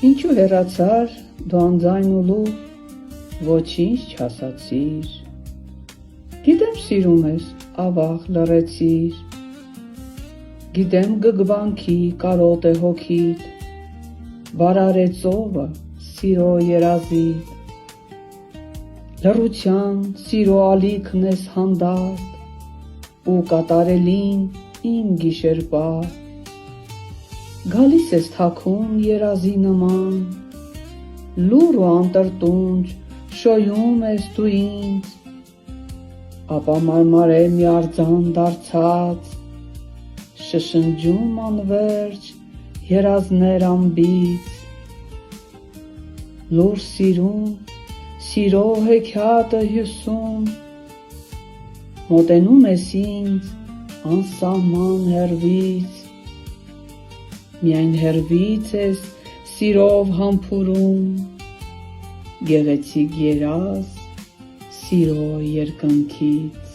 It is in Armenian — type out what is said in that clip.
Ինչու հեռացար, դու անձայն ու լուր, ոչինչ չասացիր, գիտեմ սիրում ես, ավաղ լռեցիր, գիտեմ գգվանքի կարոտ է հոգիդ, վարար է ծովը, սիրո երազիդ, լռության, սիրո ալիքն ես հանդարտ, ու կատարելին իմ գիշեր պար, գալիս ես թաքուն երազի նման, լուռ ու անտրտունջ շոյում ես դու ինձ, ապա մարմարե մի արձան դարձած, շշնջում անվերջ երազներ անբիծ, լուռ սիրում, սիրո հեքիաթը հյուսում, մոտենում ես ինձ անսահման հեռվից, միայն հեռվից ես սիրով համբուրում, գեղեցիկ երազ սիրո երկնքից։